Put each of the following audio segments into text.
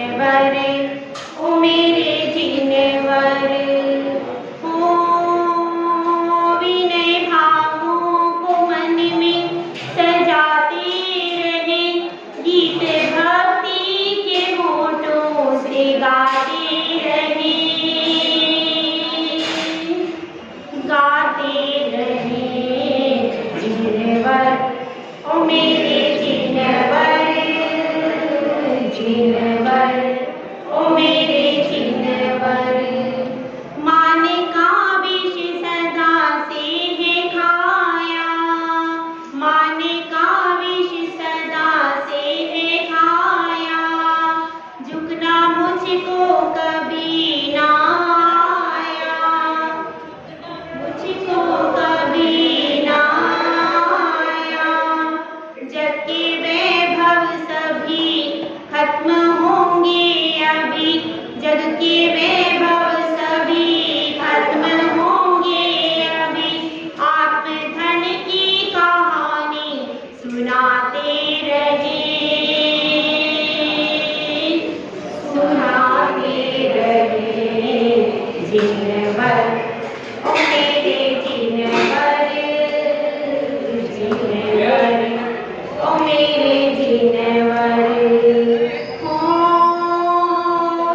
जीनवर ओ मेरे जीनवर हो विनय भावों को मन में सजाते रहे गीत भक्ति के होठों से गाते रहे जीनवर ओ मेरे जीनवर जीनवर ओ मेरे जीनवर मान का विष सदा से है खाया मान का विष सदा से है खाया झुकना मुझको कभी ना आया मुझको कभी ना आया जग के वैभव सभी खत्म होंगे अभी जग के वैभव सभी खत्म होंगे अभी आत्मधन की कहानी सुनाते रहे जीनवर ओ मेरे जीनवर जीनवर ओ मेरे जीनवर हो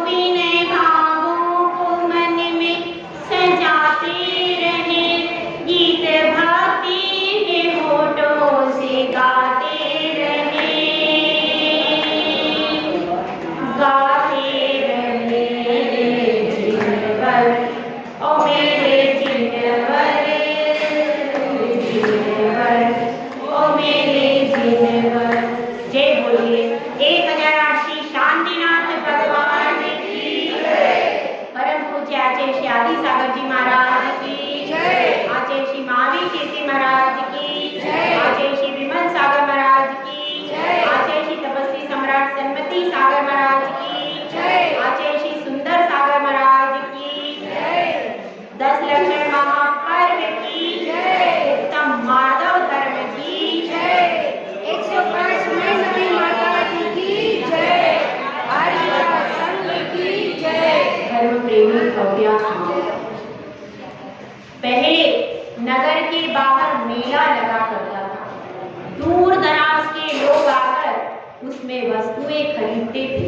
विनय भावों को मन में सजाते रहे गीत भक्ति के होठों से गाते रहे जीनवर ओ मेरे जीनवर जीनवर ओ मेरे जीनवर। जय बोलिए 1008 शांतिनाथ भगवान की परम पूज्य आचार्य श्री आदि सागर जी महाराज की आचार्य श्री महावीर कीर्ति महाराज की आचार्य श्री विमल सागर महाराज की आचार्य श्री तपस्वी सम्राट सन्मति सागर महाराज की आचार्य श्री सुंदर सागर महाराज की 10 लक्षण महापर्व की उत्तम माधव धर्म की 105 वैष्णवी माता जी की जय आर्य संघ की जय। धर्म प्रेमी भव्या पहले नगर के बाहर मेला लगा करता था। दूर दराज के लोग आकर उसमें वस्तुएं खरीदते थे।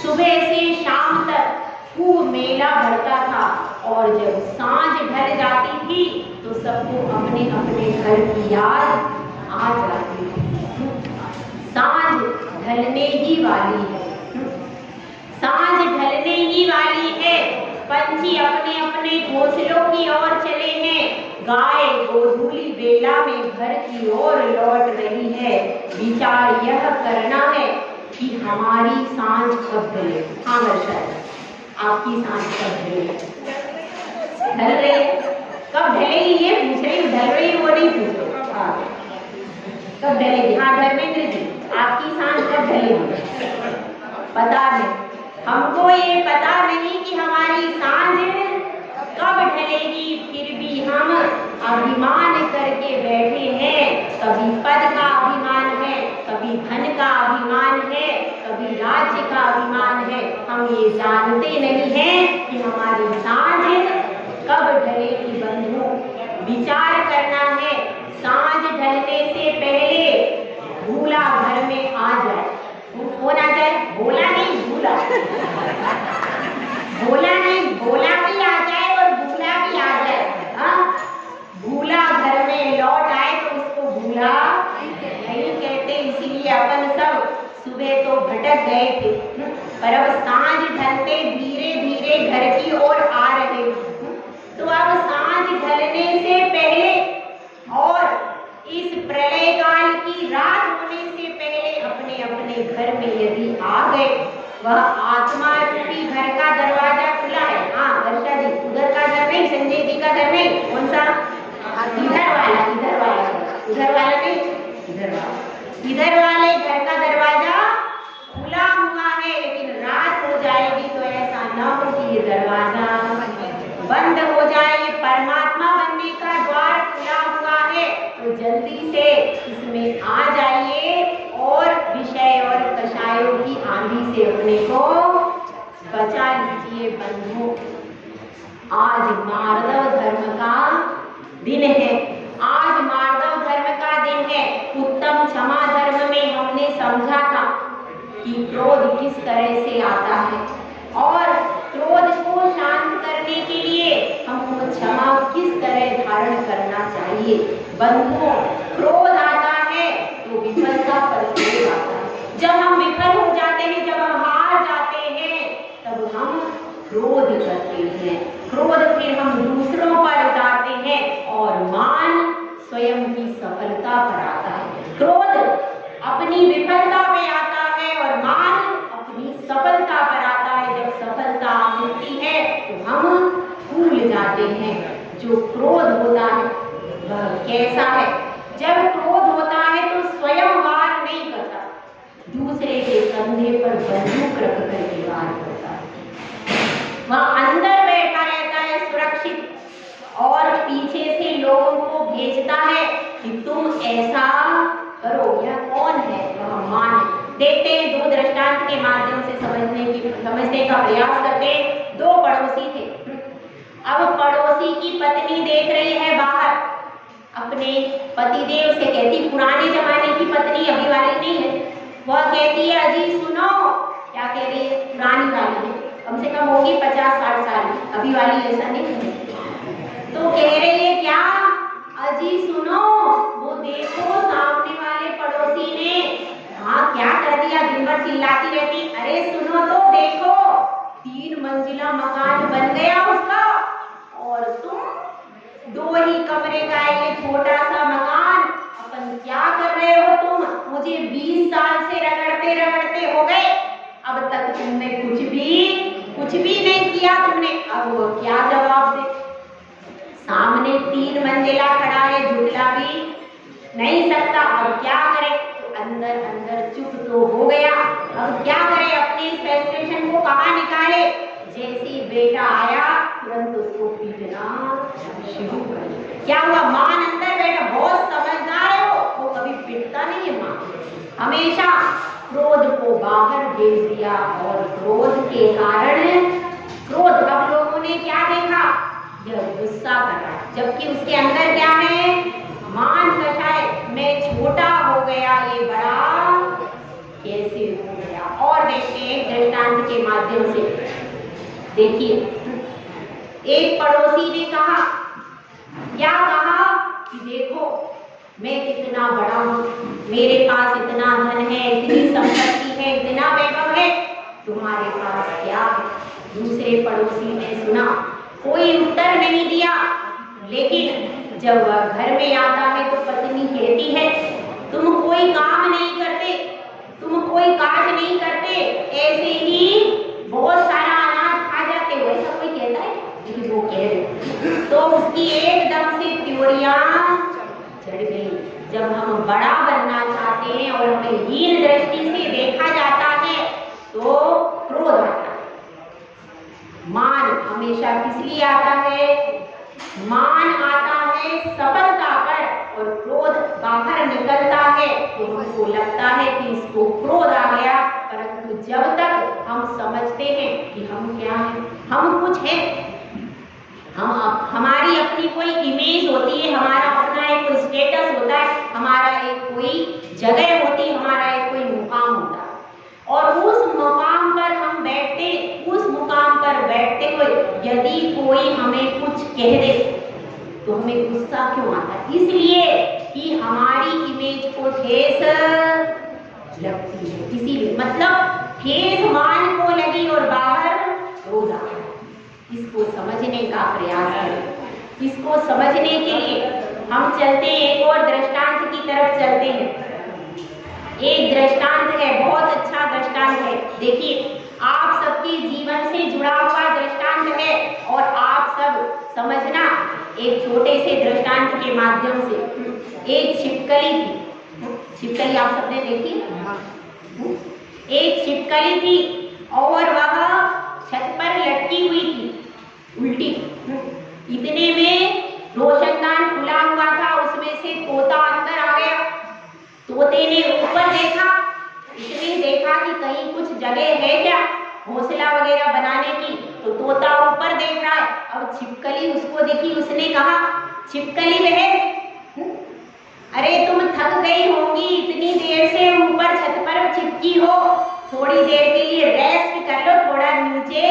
सुबह से शाम तक खूब मेला भरता था और जब सांझ ढल जाती थी तो सबको अपने अपने घर की याद आ जाती थी। सांझ ढलने ही वाली है सांझ ढलने ही वाली है। पंछी अपने अपने घोंसलों की ओर चले हैं। गाय गोधूली बेला में घर की ओर लौट रही है। विचार यह करना है कि हमारी सांझ कब ढले। हाँ वर्षा आपकी सांझ कब ढल रही है कब ढलेगी ये पूछ रही हूँ। ढल रही वो नहीं पूछ रही। हाँ कब ढलेगी। हाँ धर्मेंद्र जी आपकी सांझ कब ढलेगी पता नहीं। हमको ये पता नहीं कि हमारी सांझ कब ढलेगी। फिर भी हम अभिमान करके बैठे हैं। कभी पद का अभिमान है कभी धन का अभिमान है कभी राज्य का अभिमान है। हम ये जानते नहीं हैं कि हमारी सांझ कब ढलेगी। बंधु विचार करना है। सांझ ढलने से पहले भूला घर में आ जाए। होना चाहिए भोला नहीं भूला भोला नहीं भोला भी आ जाए और भूला भी आ जाए। हाँ भूला घर में लौट आए तो उसको भूला नहीं कहते। इसीलिए अपन सब सुबह तो भटक गए थे पर अब सांझ ढलते धीरे धीरे घर की ओर आ रहे। तो अब सांझ ढलने से पहले और इस प्रलय काल की रात होने से पहले अपने अपने घर में यदि आ गए वह आत्मा रूपी घर का दरवाजा खुला है। हाँ वर्षा जी उधर का घर नहीं संजय जी का घर नहीं। कौन सा इधर वाला उधर वाला नहीं इधर वाले घर का दरवाजा खुला हुआ है। लेकिन रात हो जाएगी तो ऐसा न हो कि ये दरवाजा बंद हो जाए। ये परमात्मा बनने का द्वार खुला हुआ है तो जल्दी से इसमें आ जाइए और विषय और कषायों की आंधी से अपने को बचा लीजिए बंधुओं। आज मार्दव धर्म का दिन है, आज मार्दव धर्म का दिन है। उत्तम क्षमा धर्म में हमने समझा था कि क्रोध किस तरह से आता है और क्रोध को शांत करने के लिए हमको क्षमा किस तरह धारण करना चाहिए। बंधुओं, क्रोध आता है तो विफलता पर क्रोध आता है। जब हम विफल हो जाते हैं, जब हम हार जाते हैं, तब हम क्रोध करते हैं। क्रोध फिर हम दूसरों पर उतारते हैं और मान स्वयं की सफलता पर आता है। क्रोध अपनी विफलता पे आता है और मान अपनी सफलता पर आता है। जब सफलता मिलती है तो हम भूल जाते हैं। जो क्रोध होता है वह कैसा है? जब क्रोध होता है तो स्वयं वार नहीं करता, दूसरे के कंधे पर बंदूक रख कर वार करता है। वह अंदर बैठा रहता है सुरक्षित और पीछे से लोगों को भेजता है कि तुम ऐसा करो। यह कौन है? वह मान है। देखते हैं, दो दृष्टांत के माध्यम से समझने का प्रयास करते हैं। दो पड़ोसी थे। अब पड़ोसी की पत्नी देख रही है बाहर, अपने पतिदेव से कहती, पुराने जमाने की पत्नी, अभी वाली नहीं है। वह कहती है, अजी सुनो। क्या कह रही है? पुरानी वाली है, कम से कम होगी 50-60 साल की, अभी वाली ऐसा नहीं है। तो कह रही है, क्या? अजी सुनो, वो देखो सामने वाले पड़ोसी ने हाँ क्या कर दिया, दिन भर चिल्लाती रहती। अरे सुनो तो देखो, 3 मंजिला मकान बन गया उसका और तुम 2 ही कमरे का ये छोटा सा मकान, अपन क्या कर रहे हो तुम? मुझे 20 साल से रगड़ते रगड़ते हो गए, अब तक तुमने कुछ भी नहीं किया तुमने। अब वो क्या जवाब दे? सामने 3 मंजिला खड़ा है, झुकला भी नहीं सकता। अब क्या करे? अंदर अंदर चुप तो हो गया। अब क्या करे? अपने फ्रस्ट्रेशन को कहाँ निकाले? जैसे बेटा आया तुरंत उसको पीटना शुरू कर दिया। क्या हुआ? मान अंदर बैठा, बहुत समझदार है वो कभी पीटता नहीं है। मां हमेशा क्रोध को बाहर भेज दिया और क्रोध के कारण अब लोगों ने क्या देखा? यह गुस्सा कर रहा है, जबकि उसके अंदर क्या है? मान कशा है, मैं छोटा हो गया, ये बड़ा कैसे हो गया। और देखते हैं दृष्टांत के माध्यम से। देखिए, एक पड़ोसी ने कहा, क्या कहा कि देखो मैं कितना बड़ा हूँ, मेरे पास इतना धन है, इतनी संपत्ति है, इतना वैभव है, तुम्हारे पास क्या है? दूसरे पड़ोसी ने सुना, कोई उत्तर नहीं दिया। लेकिन जब वह घर में आता है तो पत्नी कहती है, तुम कोई काम नहीं करते, तुम कोई काज नहीं करते, ऐसे ही बहुत सारा अनाज खा जाते हो, ऐसा कोई कहता है? लेकिन वो कह रहे तो उसकी एकदम से त्योरियां चढ़ गई। जब हम बड़ा बनना चाहते हैं और हमें हीन दृष्टि से देखा जाता है तो क्रोध आता है। मान हमेशा किस लिए आता है? मान आता है सफलता पर और क्रोध बाहर निकलता है तो हमको लगता है कि इसको क्रोध आ गया। परंतु जब तक हम समझते हैं कि हम क्या हैं, हम कुछ हैं, हमारी अपनी कोई इमेज होती है, हमारा अपना एक कोई स्टेटस होता है, हमारा एक कोई जगह होती है, हमारा एक कोई मुकाम होता है और उस मुकाम पर हम बैठते, उस मुकाम पर बैठते हुए यदि कोई हमें कुछ कह दे तो हमें गुस्सा क्यों आता है? इसलिए कि हमारी इमेज को ठेस लगती है। इसीलिए मतलब ठेस मान को लगी और बाहर क्रोध आ गया। इसको समझने का प्रयास करें। इसको समझने के लिए हम चलते हैं, एक और दृष्टांत की तरफ चलते हैं। एक दृष्टांत है, बहुत अच्छा दृष्टांत है। देखिए, आप सबके जीवन से जुड़ा हुआ दृष्टांत है और आप सब समझना एक छोटे से दृष्टांत के माध्यम से। एक छिपकली थी, छिपकली आप सबने देखी? एक छिपकली थी और वह छत पर लटकी हुई थी, उल्टी। इतने में रोशनदान खुला हुआ था, उसमें से तोता अंदर आ गया। तोते ने ऊपर देखा, इसने देखा कि कहीं कुछ जगह है क्या, घोंसला वगैरह बनाने की, तो तोता ऊपर देख रहा है। अब छिपकली उसको दिखी, उसने कहा, छिपकली बहन, अरे तुम थक गई होंगी, इतनी देर से ऊपर छत पर चिपकी हो, थोड़ी देर के लिए रेस्ट कर लो, थोड़ा नीचे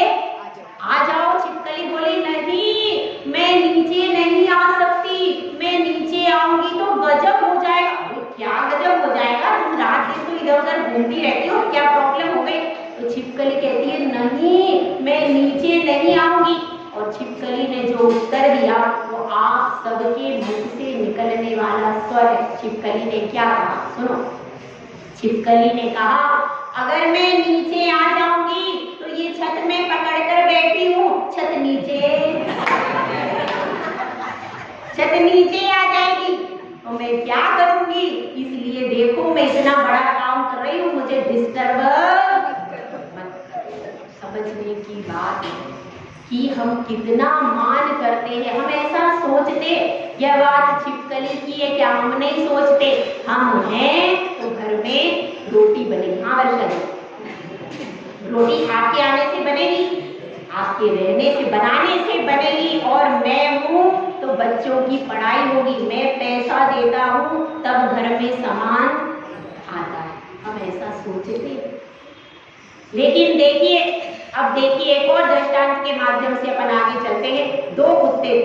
आ जाओ। छिपकली बोली, नहीं मैं नीचे नहीं आ सकती, मैं नीचे आऊंगी तो गजब हो जाएगा। क्या गजब हो जाएगा, तुम रात दिन तो इधर उधर घूमती रहती हो, क्या प्रॉब्लम हो गई? तो छिपकली कहती है, नहीं मैं नीचे नहीं आऊंगी। और छिपकली ने जो उत्तर दिया वो आप सबके मुख से निकलने वाला स्वर है। छिपकली ने क्या कहा, सुनो। छिपकली ने कहा, अगर मैं नीचे आ जाऊंगी तो ये छत में पकड़कर बैठी हूँ, छत नीचे आ जाएगी तो मैं क्या करूंगी? इसलिए देखो मैं इतना बड़ा काम कर रही हूँ, मुझे डिस्टर्ब मत करो। समझने की बात है कि हम कितना मान करते हैं, हम ऐसा सोचते। यह बात छिपकली की है, क्या हम नहीं सोचते? हम हैं तो घर में रोटी बनेगी। हाँ वर्षा जी, रोटी आपके आने से बनेगी, आपके रहने से, बनाने से बनेगी। और मैं हूँ तो बच्चों की पढ़ाई होगी, मैं पैसा देता हूँ तब घर में सामान आता है। हम ऐसा सोचते। लेकिन देखिए, अब देखिए एक और दृष्टांत के माध्यम से अपन आगे चलते हैं। दो कुत्ते,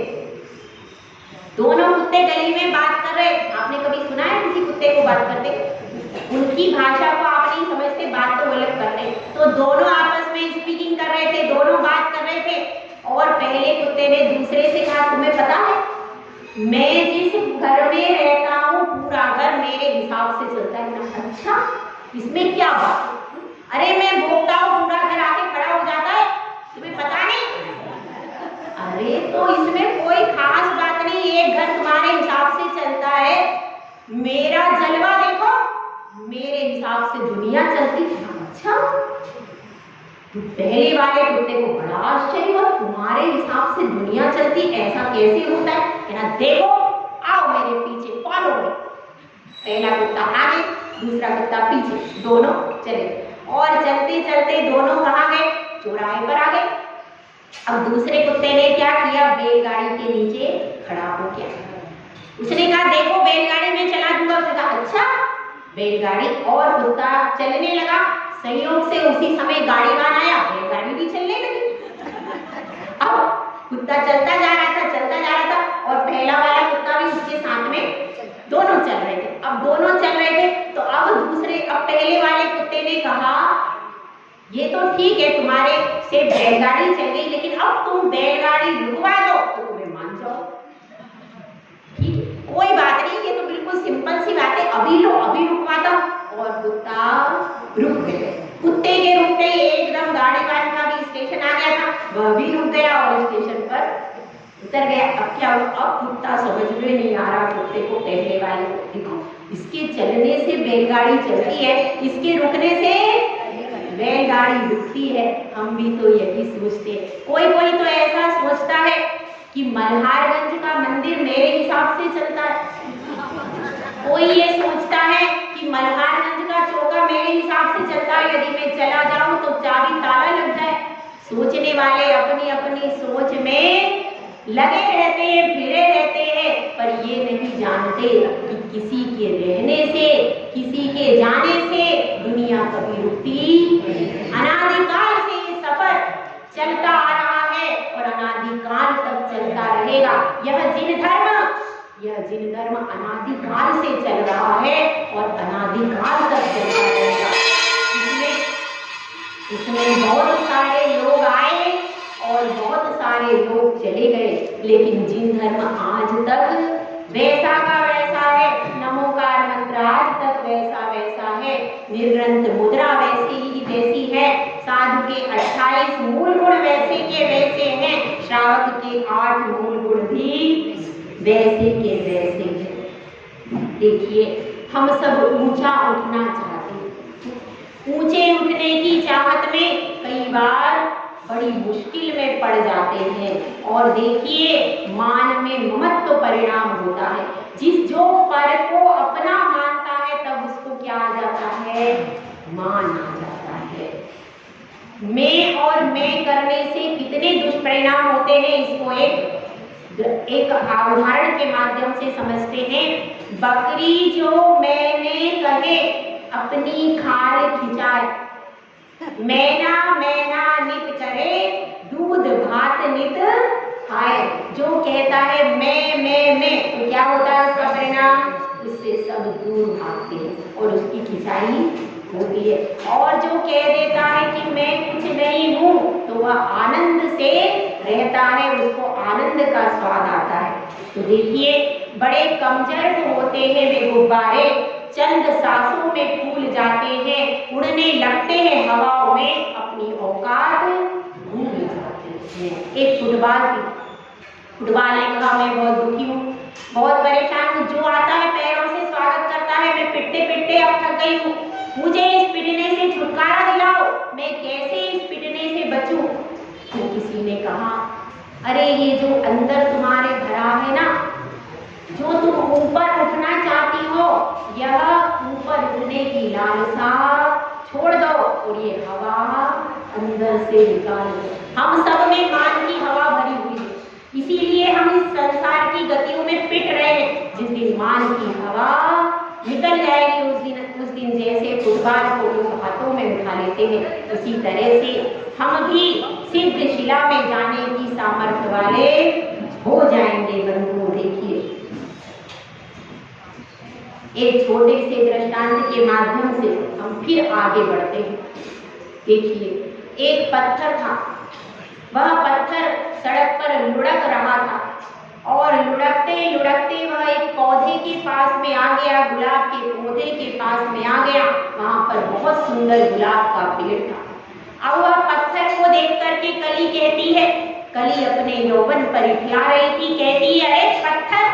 दोनों कुत्ते गली में बात कर रहे। आपने कभी सुना है किसी कुत्ते को बात करते? उनकी भाषा को आप नहीं समझते, बात तो अलग करते। तो दोनों आपस में स्पीकिंग कर रहे थे, दोनों बात कर रहे थे। और पहले कुत्ते ने दूसरे से कहा, तुम्हें पता है मैं जिस घर में रहता हूँ पूरा घर मेरे हिसाब से चलता है ना? अच्छा, इसमें क्या बात? अरे मैं भोगता हूँ, पूरा घर आके खड़ा हो जाता है, तुम्हें पता नहीं? अरे तो इसमें कोई खास बात नहीं, एक घर तुम्हारे हिसाब से चलता है, मेरा जलवा देखो, मेरे हिसाब से दुनिया चलती है। अच्छा, तो पहले वाले कुत्ते को बड़ा आश्चर्य हुआ, तुम्हारे हिसाब से दुनिया चलती, ऐसा कैसे होता है? कहना, देखो आओ मेरे पीछे, फॉलो मी। पहला कुत्ता आगे, दूसरा कुत्ता पीछे, दोनों चले। और चलते चलते दोनों कहाँ गए? चौराहे पर आ गए। अब दूसरे कुत्ते ने क्या किया? बैलगाड़ी के नीचे खड़ा हो गया। उसने कहा, देखो बैलगाड़ी में चला दूंगा। उसने कहा, अच्छा। बैलगाड़ी, और कुत्ता चलने लगा। संयोग से उसी समय गाड़ीवान आया, बैलगाड़ी भी चलने लगी। अब कुत्ता चलता जा रहा था, चलता जा रहा था, और पहला वाला कुत्ता भी उसके साथ में, दोनों चल रहे थे। अब दोनों चल रहे थे तो अब पहले वाले कुत्ते ने कहा, ये तो ठीक है तुम्हारे से बैलगाड़ी चल गई, लेकिन अब तुम बैलगाड़ी रुकवा दो तो तुम्हें मान जाओ। ठीक है, कोई बात नहीं, ये तो बिल्कुल सिंपल सी बात है, अभी लो, अभी रुकवाता हूं। और कुत्ता रुक गए। कुत्ते के रुकते ही एकदम गाड़ीवान का भी स्टेशन आ गया था, वह भी रुक गया और स्टेशन पर उतर गया। अब क्या हुआ? अब कुत्ता समझ में नहीं आ रहा कुत्ते को, पहले वाले को, देखो इसके चलने से बैलगाड़ी चलती है, इसके रुकने से बैलगाड़ी रुकती है। हम भी तो यही सोचते। कोई कोई तो ऐसा सोचता है कि मल्हारगंज का मंदिर मेरे हिसाब से चलता है, कोई ये सोचता है कि मल्हारगंज का चौका मेरे हिसाब से चलता है, यदि मैं चला जाऊं तो चाबी ताला लग जाए। सोचने वाले अपनी अपनी सोच में लगे रहते हैं, फिरे रहते हैं, पर ये नहीं जानते कि किसी के रहने से, किसी के जाने से दुनिया कभी रुकती। अनादिकाल से ये सफर चलता आ रहा है और अनादिकाल तक चलता रहेगा। यह जिन धर्म अनादिकाल से चल रहा है और अनादिकाल तक चलता रहेगा। इसमें बहुत सारे लोग आए और बहुत सारे लोग चले गए, लेकिन जिन धर्म आज तक वैसा का वैसा है, नमोकार मंत्र आज तक वैसा है, निर्ग्रंथ मुद्रा वैसी है, साधु के 28 मूल गुण वैसे के वैसे हैं, श्रावक के 8 मूल गुण भी वैसे के वैसे हैं। देखिए, हम सब ऊंचा उठना चाहते हैं, ऊंचे उठने की चाहत में कई बार बड़ी मुश्किल में पड़ जाते हैं। और देखिए, मान में ममत्व परिणाम होता है। जो पर को अपना मानता है तब उसको क्या आ जाता है? मान आ जाता है। मैं और मैं करने से कितने दुष्परिणाम होते हैं, इसको एक उदाहरण के माध्यम से समझते हैं। बकरी जो मैंने कहे अपनी खाल खिंचाए, मैना मैना नित करे दूध भात नित खाए। जो कहता है मैं तो क्या होता है उसका परिणाम, उससे सब दूर भागते हैं और उसकी खिंचाई होती है। और जो कह देता है कि मैं कुछ नहीं हूँ तो वह आनंद से रहता है, उसको आनंद का स्वाद आता है। तो देखिए बड़े कमजोर होते हैं वे गुब्बारे, चंद सांसों में फूल जाते हैं, उड़ने लगते हैं हवाओं में, अपनी औकात भूल जाते हैं। एक फुटबॉल ने कहा मैं बहुत दुखी हूँ, बहुत परेशान हूँ, जो आता है पैरों से स्वागत करता है, मैं पिटते पिटते अब थक गई हूँ, मुझे इस पिटने से छुटकारा दिलाओ, मैं कैसे इस पिटने से बचूं। तो किसी ने कहा अरे ये जो अंदर तुम्हारे भरा है ना, जो तुम ऊपर उठना चाहती हो, यह ऊपर उठने की लालसा छोड़ दो और ये हवा अंदर से निकाल दो। हम सब में मान की हवा भरी हुई है, इसीलिए हम इस संसार की गतियों में पिट रहे हैं। जिस दिन मान की हवा निकल जाएगी उस दिन जैसे फुटबॉल को लोग हाथों में उठा लेते हैं, उसी तरह से हम भी सिद्ध शिला में जाने की सामर्थ्य वाले हो जाएंगे। बंधुओं देखिए एक छोटे से दृष्टांत के माध्यम से हम फिर आगे बढ़ते हैं। देखिए एक पत्थर था, वह पत्थर सड़क पर लुढ़क रहा था और लुढ़कते लुढ़कते वह एक पौधे के पास में आ गया, गुलाब के पौधे के पास में आ गया। वहां पर बहुत सुंदर गुलाब का पेड़ था। अब वह पत्थर को देख करके कली कहती है, कली अपने यौवन पर इठला रही थी, कहती है अरे पत्थर,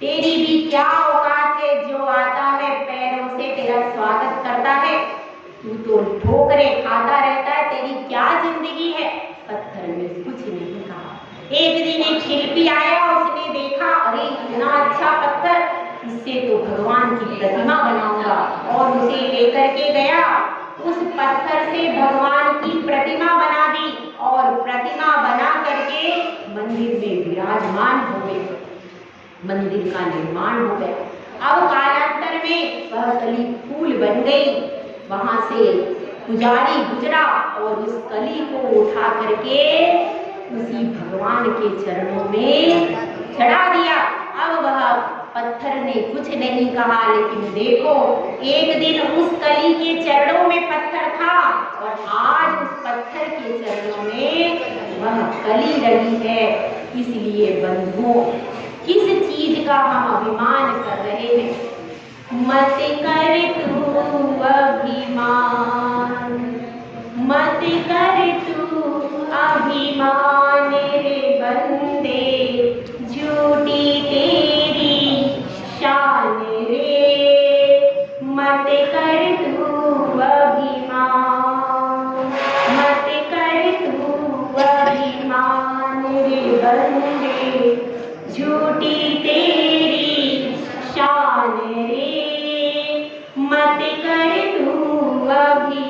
तेरी भी क्या औकात है, जो आता है पैरों से तेरा स्वागत करता है, तू तो ठोकरें खाता रहता है, तेरी क्या जिंदगी है। पत्थर ने कुछ नहीं कहा। एक दिन एक शिल्पी आया, उसने देखा अरे इतना अच्छा पत्थर, इससे तो भगवान की प्रतिमा बनाऊंगा, और उसे लेकर के गया, उस पत्थर से भगवान की प्रतिमा बना दी और प्रतिमा बना करके मंदिर में विराजमान हो गए, मंदिर का निर्माण हो गया। अब कालांतर में वह कली फूल बन गई। वहां से पुजारी गुजरा और उस कली को उठा करके उसी भगवान के चरणों में चढ़ा दिया। अब वह पत्थर ने कुछ नहीं कहा, लेकिन देखो एक दिन उस कली के चरणों में पत्थर था और आज उस पत्थर के चरणों में वह कली रही है। इसलिए बंधुओं किस चीज का हम अभिमान कर रहे हैं, मत कर तू अभिमान, मत कर तू अभिमान रे बंदे, झूठी तेरी शान रे, मत कर तू अभिमान, मत कर तू अभिमान रे बंदे, झूठी तेरी शान रे, मत कर तू अभिमान।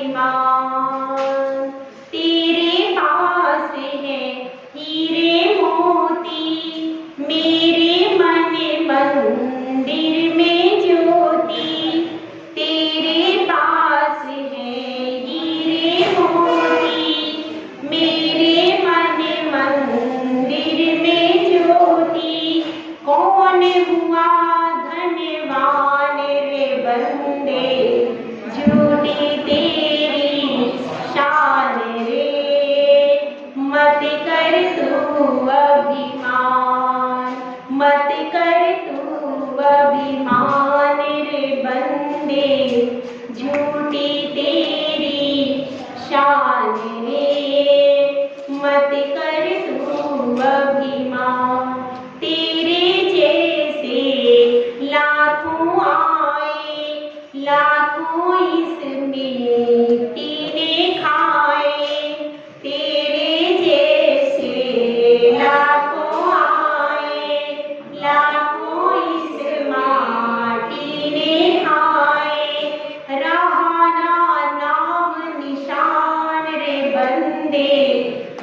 बंदे,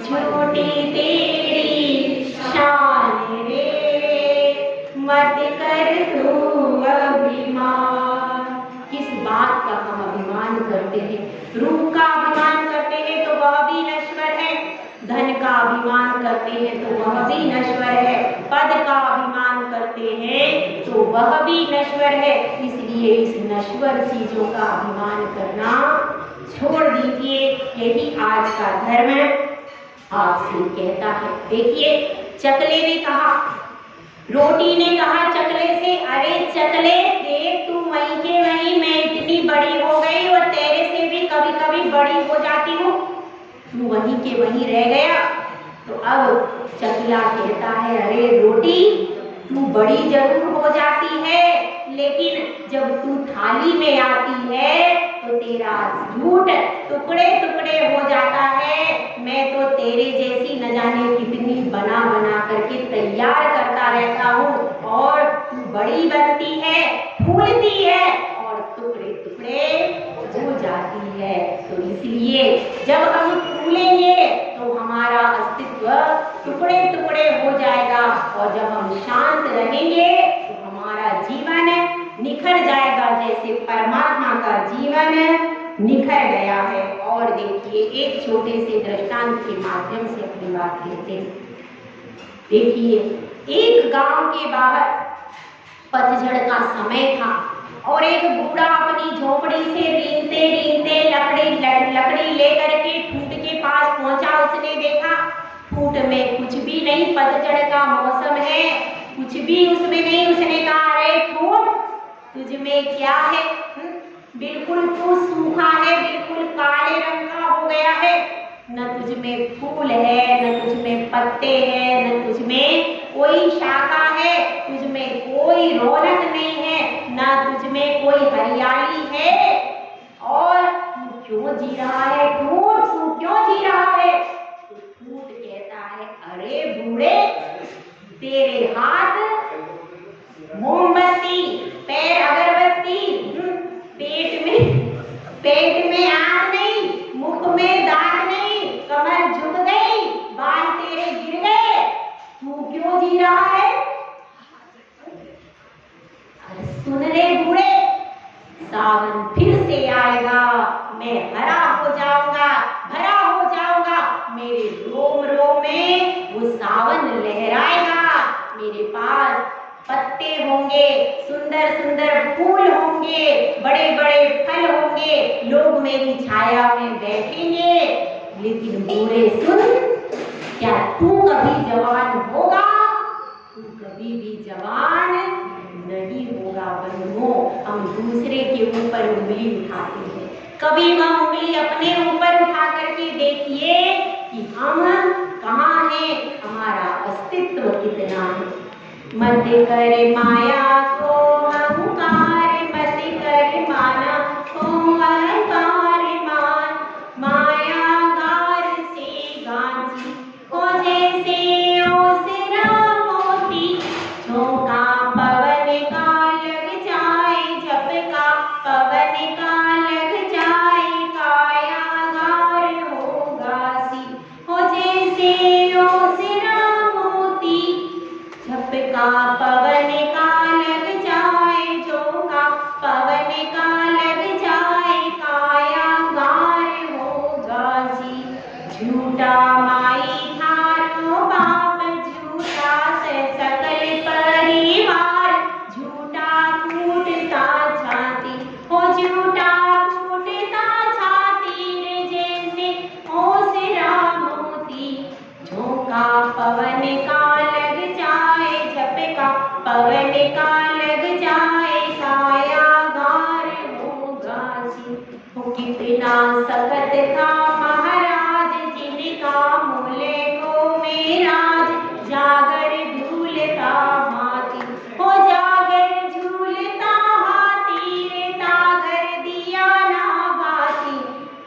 झूठी तेरी शान रे, मत कर तू अभिमान। किस बात का हम अभिमान करते हैं? रूप का अभिमान करते हैं तो वह भी नश्वर है, धन का अभिमान करते हैं तो वह भी नश्वर है, पद का अभिमान करते हैं तो वह भी नश्वर है। इसलिए इस नश्वर चीजों का अभिमान करना छोड़ दीजिए। यही आज का धर्म आपसे कहता है। देखिए, चकले ने कहा, रोटी ने कहा चकले से, अरे चकले देख, तू वहीं के वहीं, मैं इतनी बड़ी हो गई और तेरे से भी कभी कभी बड़ी हो जाती हूँ, तू वहीं के वहीं रह गया। तो अब चकला कहता है, अरे रोटी, तू बड़ी जरूर हो जाती है, लेकिन जब तू थाली में आती है तो तेरा झूठ टुकड़े टुकड़े हो जाता है। मैं तो तेरे जैसी न जाने कितनी बना बना करके तैयार करता रहता हूँ, और तू बड़ी बनती है, फूलती है और टुकड़े टुकड़े हो जाती है। तो इसलिए जब हम फूलेंगे तो हमारा अस्तित्व टुकड़े टुकड़े हो जाएगा, और जब हम शांत रहेंगे तो हमारा जीवन निखर जाएगा, जैसे परमात्मा का जीवन निखर गया है। और देखिए, एक छोटे से दृष्टांत के माध्यम से अपनी बात कहते हैं। देखिए, एक गांव के बाहर पतझड़ का समय था, और एक बूढ़ा अपनी झोपड़ी से रींगते रींगते लकड़ी लेकर के ठूंठ के पास पहुंचा। उसने देखा ठूंठ में कुछ भी नहीं, पतझड़ का मौसम है, कुछ भी उसमें नहीं। उसने कहा, अरे ठूंठ, तुझ में क्या है? बिल्कुल तू सूखा है, बिल्कुल काले रंग का हो गया है, न तुझ में फूल है, न तुझ में पत्ते हैं, न तुझ में कोई शाखा है, तुझ में कोई रौनक नहीं है, न तुझ में कोई हरियाली है, और तू क्यों जी रहा है? ठूंठ, तू क्यों जी रहा है? तो ठूंठ कहता है, अरे बूढ़े, तेरे हाथ मोमबत्ती, पैर अगरबत्ती, पेट में आग नहीं, मुख में दाग नहीं, कमर झुक गई, बाल तेरे गिर गए, तू क्यों जी रहा है? अरे सुन रे बूढ़े, सावन फिर से आएगा, मैं हरा हो जाऊंगा, भरा हो जाऊंगा, मेरे रोम रोम में वो सावन लहराएगा, मेरे पास पत्ते होंगे, सुंदर सुंदर फूल होंगे, बड़े बड़े फल होंगे, लोग मेरी छाया में बैठेंगे। लेकिन बूढ़े सुन, क्या तू कभी जवान होगा? तू कभी भी जवान नहीं होगा। बंधुओं, हम दूसरे के ऊपर उंगली उठाते हैं, कभी वह उंगली अपने ऊपर उठा करके देखिए कि हम कहाँ हैं, हमारा अस्तित्व कितना है। मत कर माया को अहंकार, मत कर माया को अहंकार मान, मायागार से गांची हो जैसे ओसरा मोती, झोंका पवन का लग जाए, झपका पवन का लग जाए, कायागार होगा सी हो जैसे ओसरा मोती, झपका पवन का लग जाए, झोंका पवन का लग जाए, कायागार होगा जी। झूठा माई थारो बाप, झूठा सकल परिवार, झूठा टूटता छाती हो, झूठा टूटता छाती रे, जैसे ओसरा मोती, झोंका पवन का लग जाए, झपका पवन का लग जाए, कायागार होगा जी। वो कितना सखत था महाराज, जिनका मूले को मेराज, जागर झूलता हाथी हो, जागर झूलता हाथी रे, तागर दिया ना बाती,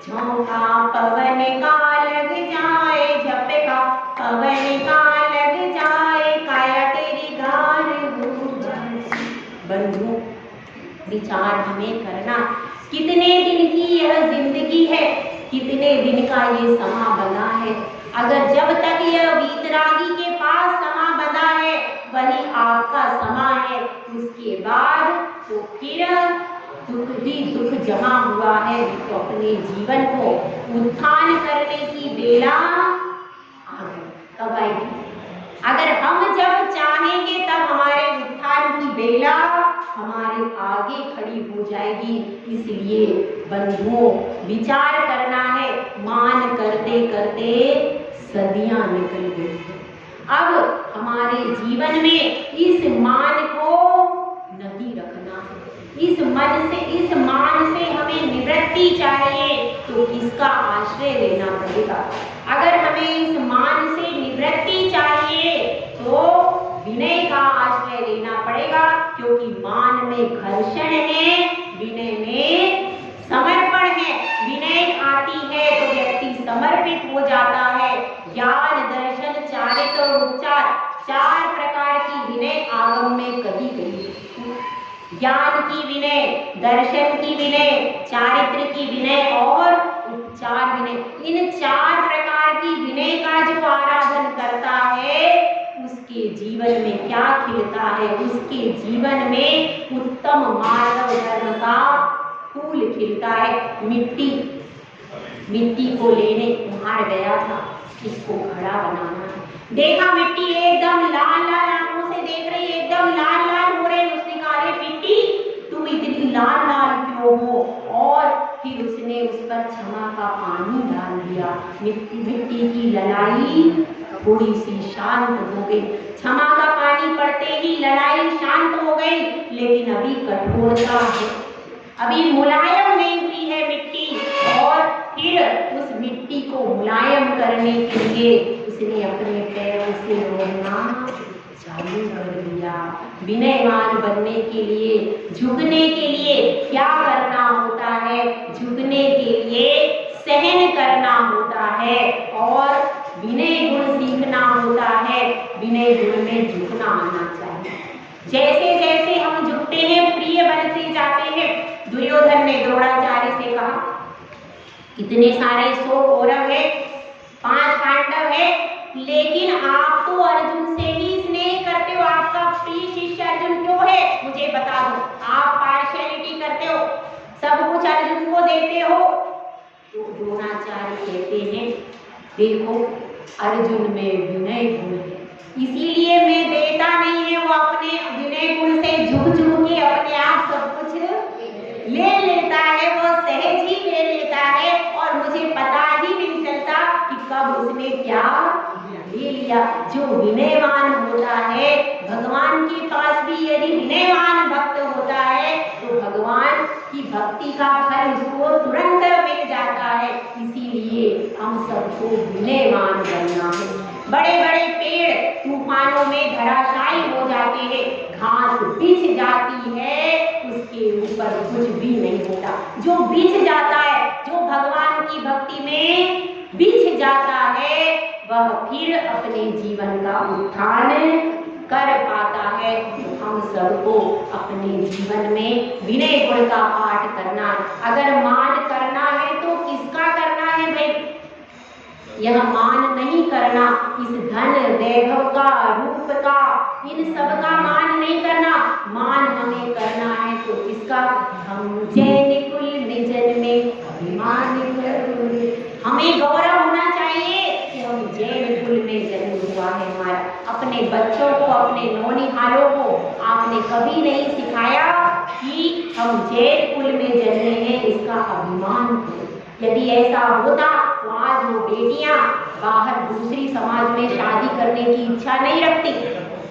झोंका पवन का लग जाए, झपका पवन का लग जाए, काया तेरी गार होगा। बंधु, विचार हमें करना, कितने दिन की यह जिंदगी है, कितने दिन का ये समा बना है। है। अगर जब तक यह वीतरागी के पास समा बंधा है वही आपका समा है, उसके बाद तो फिर दुख ही दुख जमा हुआ है। तो अपने जीवन को उत्थान करने की बेला आ गई, कब आएगी? अगर हम जब चाहेंगे तब हमारे उत्थान की बेला हमारे आगे खड़ी हो जाएगी। इसलिए बंधुओं, विचार करना है। मान करते करते सदियां निकल गई हैं। अब हमारे जीवन में इस मान को नहीं रखना है। इस मान से हमें निवृत्ति चाहिए तो किसका आश्रय लेना पड़ेगा? अगर हमें इस मान से निवृत्ति चाहिए तो विनय का आश्रय लेना पड़ेगा, क्योंकि मान में घर्षण है, विनय में समर्पण है। विनय आती है तो व्यक्ति समर्पित हो जाता है। ज्ञान, दर्शन, चारित्र और उपचार, 4 प्रकार की विनय आगम में कही गई है। ज्ञान की विनय, दर्शन की विनय, चारित्र की विनय और उपचार विनय। इन 4 प्रकार की विनय का जो आराधन करता है उसके जीवन में क्या खिलता है? उसके जीवन में उत्तम मानव धर्म का फूल खिलता है। मिट्टी को लेने कुम्हार गया था, इसको घड़ा बनाना है। देखा मिट्टी एकदम लाल लाल आंखों से देख रही, एकदम लाल लाल हो रही। उसने कहा, अरे मिट्टी तुम इतनी लाल लाल क्यों हो? और फिर उसने उस पर क्षमा का पानी डाल दिया। मिट्टी की ललाई थोड़ी सी शांत हो गई। क्षमा का पानी पड़ते ही लड़ाई शांत हो गई, लेकिन अभी कठोरता है, अभी मुलायम नहीं हुई है मिट्टी। और फिर उस मिट्टी को मुलायम करने के लिए उसने अपने पैरों से रोना चालू कर दिया। विनयवान बनने के लिए, झुकने के लिए क्या करना होता है? झुकने के लिए सहन करना होता है और विनय गुण सीखना होता है। विनय गुण में झुकना आना चाहिए। जैसे जैसे हम झुकते हैं प्रिय बनते जाते हैं। दुर्योधन ने द्रोणाचार्य से कहा, इतने सारे 100 कौरव है, 5 पांडव है, लेकिन आप तो अर्जुन से ही स्नेह करते हो। आपका प्रिय शिष्य अर्जुन क्यों है? मुझे बता दो। आप पार्शियलिटी करते हो, सब कुछ अर्जुन को देते हो। तो द्रोणाचार्य कहते हैं, देखो अर्जुन में विनय गुण है, इसीलिए मैं देता नहीं है। वो अपने विनय गुण से झुक के अपने आप सब कुछ ले लेता है, वो सहज ही ले लेता है और मुझे पता ही नहीं चलता कि कब उसने क्या ले लिया। जो विनयवान होता है, भगवान के पास भी यदि विनयवान भक्त होता है तो भगवान की भक्ति का फल उसको तुरंत मिल जाता है। इसीलिए हम सबको विनयवान बनना है। बड़े बड़े पेड़ तूफानों में धराशायी हो जाते हैं, घास बिछ जाती है, उसके ऊपर कुछ भी नहीं होता। जो बिछ जाता है, जो भगवान की भक्ति में बिछ जाता है, वह फिर अपने जीवन का उत्थान कर पाता है। तो हम सबको अपने जीवन में विनय गुण का पाठ करना। अगर मान करना है तो किसका करना है भाई? यह मान नहीं करना, इस धन वैभव का, रूप का, इन सब का मान नहीं करना। मान हमें करना है तो किसका? हम जैन कुल में जन्मे अभिमान करूं। हमें गौरव होना चाहिए कि हम जैन कुल में जन्म हुआ है हमारा। अपने बच्चों को, अपने नौनिहालों को आपने कभी नहीं सिखाया कि हम जैन कुल में जन्मे हैं, इसका अभिमान करो। यदि ऐसा होता तो आज वो बेटियां बाहर दूसरी समाज में शादी करने की इच्छा नहीं रखती।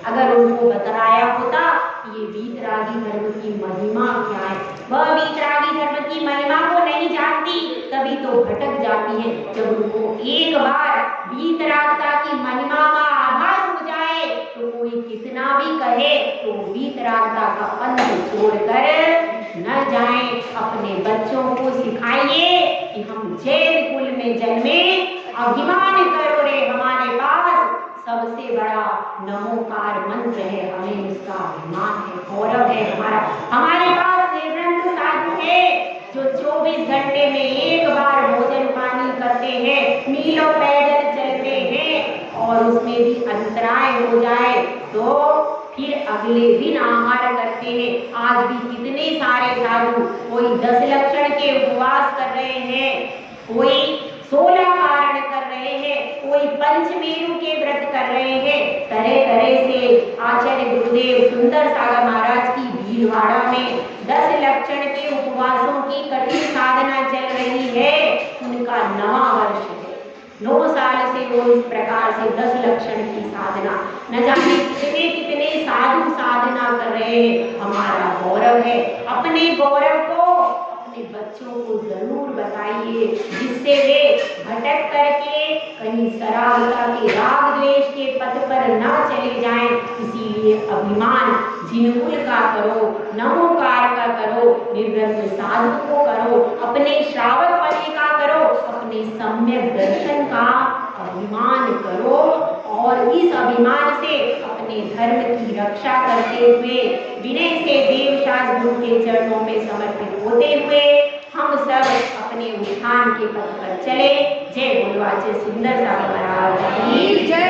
अगर उनको बताया होता कि ये वीतरागी धर्म की महिमा क्या है, वह वीतरागी धर्म की महिमा को नहीं जानती, तभी तो भटक जाती है। जब उनको एक बार वीतरागता की महिमा का आभास हो जाए तो कोई कितना भी कहे तो वीतरागता का पंथ छोड़कर न जाए। अपने बच्चों को सिखाइए कि हम जैन कुल में जन्मे, अभिमान करो रे, हमारे पास सबसे बड़ा नमोकार मंत्र है, हमें उसका अभिमान है, गौरव है हमारा। हमारे पास निर्ग्रंथ साधु है जो 24 घंटे में एक बार भोजन पानी करते हैं, मीलों पैदल और उसमें भी अंतराय हो जाए तो फिर अगले दिन आहार करते हैं। आज भी कितने सारे साधु कोई 10 लक्षण के उपवास कर रहे हैं, कोई 16 कारण कर रहे हैं, कोई पंचमेरु के व्रत कर रहे हैं। तरह तरह से आचार्य गुरुदेव सुंदर सागर महाराज की भीलवाड़ा में 10 लक्षण के उपवासों की कठिन साधना चल रही है। उनका 9वां वर्ष है, 9 साल से वो इस प्रकार से 10 लक्षण की साधना, न जाने कितने कितने साधु साधना कर रहे हैं। हमारा गौरव है, अपने गौरव को अपने बच्चों को जरूर बताइए, जिससे वे भटक करके कहीं शराबता के राग द्वेष के पथ पर न चले जाएं। इसीलिए अभिमान जिनकुल का करो, नमोकार का करो, निर्ग्रंथ साधु को करो, अपने श्रावक पति का करो, अपने सम्यक दर्शन का अभिमान करो और इस अभिमान से अपने धर्म की रक्षा करते हुए विनय से देवशास्त्र गुरु के चरणों में समर्पित होते हुए हम सब अपने उत्थान के पथ पर चले। जय बोलो आचार्य सुंदर सागर महाराज की जय।